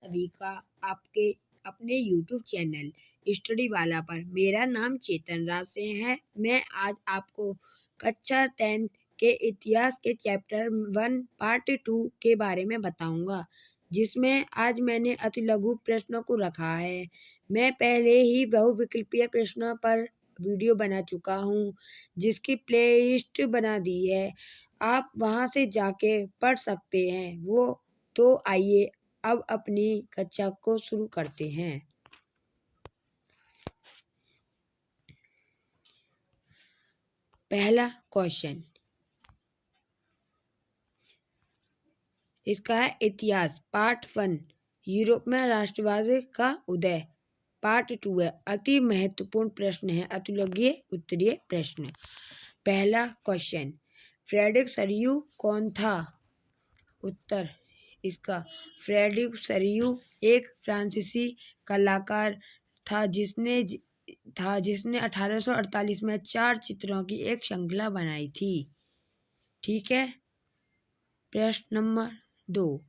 सभी का आपके अपने YouTube चैनल स्टडी वाला पर। मेरा नाम चेतन राज से है। मैं आज आपको कक्षा 10 के इतिहास के चैप्टर 1 पार्ट 2 के बारे में बताऊंगा, जिसमें आज मैंने अति लघु प्रश्नों को रखा है। मैं पहले ही बहुविकल्पीय प्रश्नों पर वीडियो बना चुका हूँ, जिसकी प्लेलिस्ट बना दी है। आप वहां से जाके पढ़ सकते हैं। तो आइए अब अपनी कक्षा को शुरू करते हैं। पहला क्वेश्चन इसका है इतिहास पार्ट 1 यूरोप में राष्ट्रवाद का उदय। पार्ट 2 है अति महत्वपूर्ण प्रश्न है, अतुलनीय उत्तरीय प्रश्न। पहला क्वेश्चन फ्रेडरिक सरियू कौन था? उत्तर इसका फ्रेडरिक सरियू एक फ्रांसीसी कलाकार था जिसने 1848 में 4 चित्रों की एक श्रृंखला बनाई थी। ठीक है। प्रश्न नंबर 2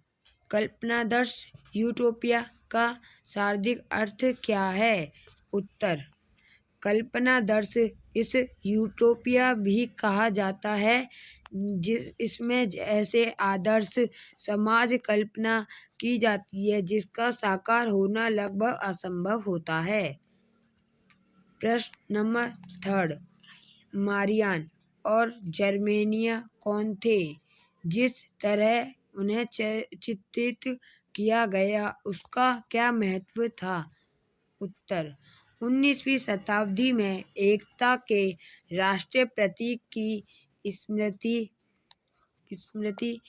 कल्पनादर्श यूटोपिया का शाब्दिक अर्थ क्या है? उत्तर कल्पनादर्श इस यूटोपिया भी कहा जाता है इसमें ऐसे आदर्श समाज कल्पना की जाती है जिसका साकार होना लगभग असंभव होता है। प्रश्न नंबर 3 मारियान और जर्मेनिया कौन थे? जिस तरह उन्हें चित्रित किया गया उसका क्या महत्व था? उत्तर 19वीं शताब्दी में एकता के राष्ट्रीय प्रतीक की स्मृति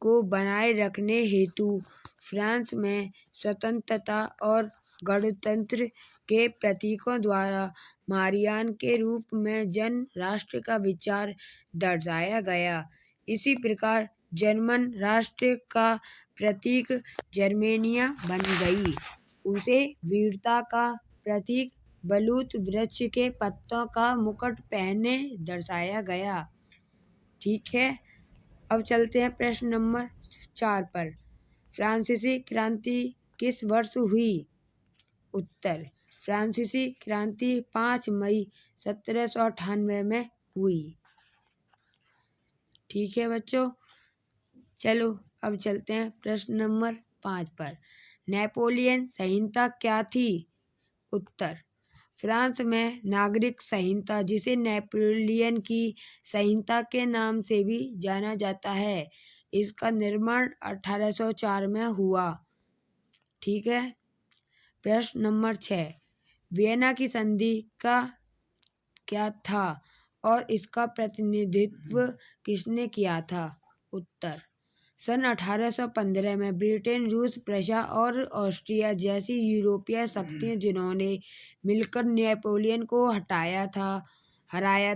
को बनाए रखने हेतु फ्रांस में स्वतंत्रता और गणतंत्र के प्रतीकों द्वारा मारियान के रूप में जन राष्ट्र का विचार दर्शाया गया। इसी प्रकार जर्मन राष्ट्र का प्रतीक जर्मेनिया बन गई। उसे वीरता का प्रतीक बलूत वृक्ष के पत्तों का मुकुट पहने दर्शाया गया। ठीक है। अब चलते हैं प्रश्न नंबर 4 पर। फ्रांसीसी क्रांति किस वर्ष हुई? उत्तर फ्रांसीसी क्रांति 5 मई 1798 में हुई। ठीक है बच्चों, चलो अब चलते हैं प्रश्न नंबर 5 पर। नेपोलियन संहिता क्या थी? उत्तर फ्रांस में नागरिक संहिता, जिसे नेपोलियन की संहिता के नाम से भी जाना जाता है, इसका निर्माण 1804 में हुआ। ठीक है। प्रश्न नंबर 6 वियना की संधि का क्या था और इसका प्रतिनिधित्व किसने किया था? उत्तर सन 1815 में ब्रिटेन, रूस, प्रशा और ऑस्ट्रिया जैसी यूरोपीय शक्तियां जिन्होंने मिलकर नेपोलियन को हराया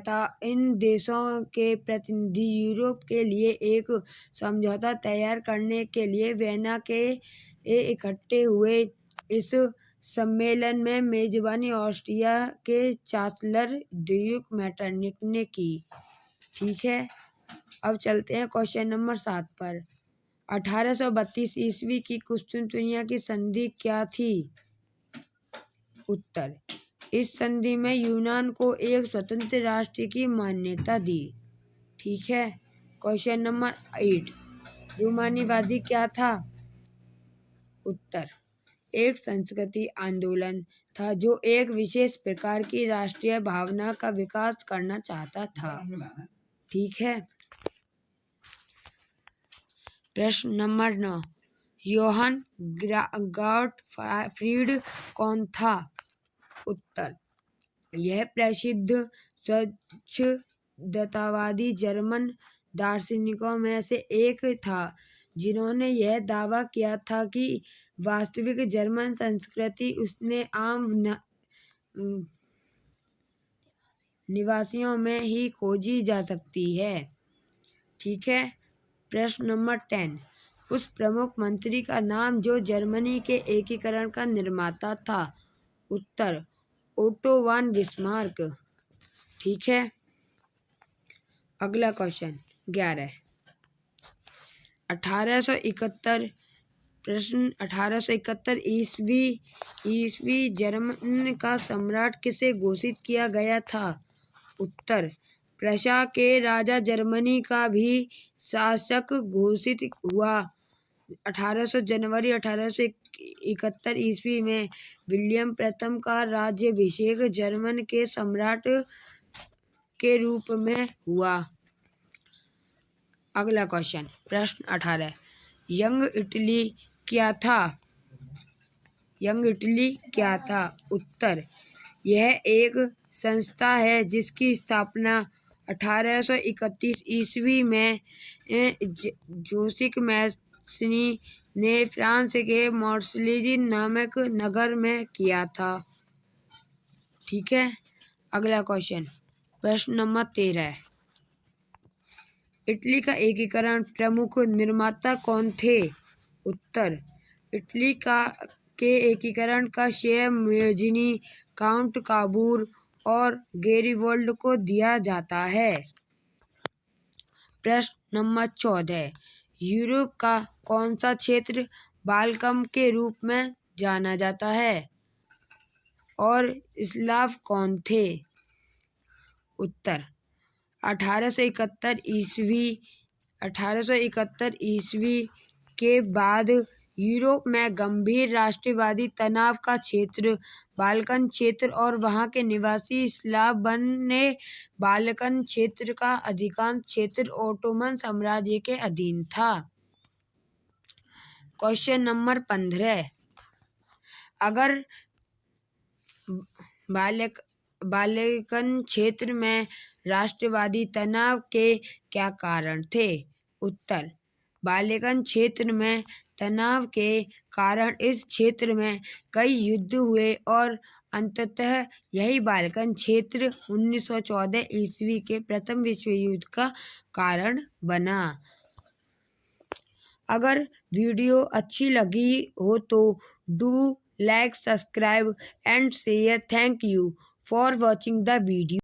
था। इन देशों के प्रतिनिधि यूरोप के लिए एक समझौता तैयार करने के लिए वियना के इकट्ठे हुए। इस सम्मेलन में मेजबानी ऑस्ट्रिया के चांसलर ड्यूक मेटरनिक ने की। ठीक है। अब चलते हैं क्वेश्चन नंबर 7 पर। 1832 ईस्वी की कुस्तुनतुनिया की संधि क्या थी? उत्तर इस संधि में यूनान को एक स्वतंत्र राष्ट्र की मान्यता दी। ठीक है। क्वेश्चन नंबर 8 रूमानीवादी क्या था? उत्तर एक संस्कृति आंदोलन था जो एक विशेष प्रकार की राष्ट्रीय भावना का विकास करना चाहता था। ठीक है। प्रश्न नंबर 9 योहान गॉटफ्रीड कौन था? उत्तर यह प्रसिद्ध स्वच्छंदतावादी जर्मन दार्शनिकों में से एक था जिन्होंने यह दावा किया था कि वास्तविक जर्मन संस्कृति उसने आम निवासियों में ही खोजी जा सकती है। ठीक है। प्रश्न नंबर 10 उस प्रमुख मंत्री का नाम जो जर्मनी के एकीकरण का निर्माता था? उत्तर ओटो वान बिस्मार्क। ठीक है। अगला क्वेश्चन 11 1871 प्रश्न 1871 ईस्वी जर्मन का सम्राट किसे घोषित किया गया था? उत्तर, प्रशा के राजा जर्मनी का भी शासक घोषित हुआ। 18 जनवरी 1871 ईस्वी में विलियम प्रथम का राज्याभिषेक जर्मन के सम्राट के रूप में हुआ। अगला क्वेश्चन, प्रश्न 18, यंग इटली क्या था? यंग इटली क्या था? उत्तर, यह एक संस्था है जिसकी स्थापना 1831 ईस्वी में जोसेफ मैस्नी ने फ्रांस के मार्सिलिस नामक नगर में किया था। ठीक है। अगला क्वेश्चन, प्रश्न नंबर 13, इटली का एकीकरण प्रमुख निर्माता कौन थे? उत्तर, इटली के एकीकरण का श्रेय म्युजिनी, काउंट काबूर और गैरिबाल्डी को दिया जाता है। प्रश्न नंबर 14, यूरोप का कौन सा क्षेत्र बाल्कन के रूप में जाना जाता है और स्लाव कौन थे? उत्तर, 1871 ईस्वी के बाद यूरोप में गंभीर राष्ट्रवादी तनाव का क्षेत्र बाल्कन क्षेत्र और वहां के निवासी स्लाव बने बाल्कन क्षेत्र का अधिकांश क्षेत्र ओटोमन साम्राज्य के अधीन था। क्वेश्चन नंबर 15, अगर बाल्कन क्षेत्र में राष्ट्रवादी तनाव के क्या कारण थे? उत्तर, बाल्कन क्षेत्र में तनाव के कारण इस क्षेत्र में कई युद्ध हुए और अंततः यही बाल्कन क्षेत्र 1914 ईस्वी के प्रथम विश्व युद्ध का कारण बना। अगर वीडियो अच्छी लगी हो तो do like, subscribe and share. Thank you for watching the video.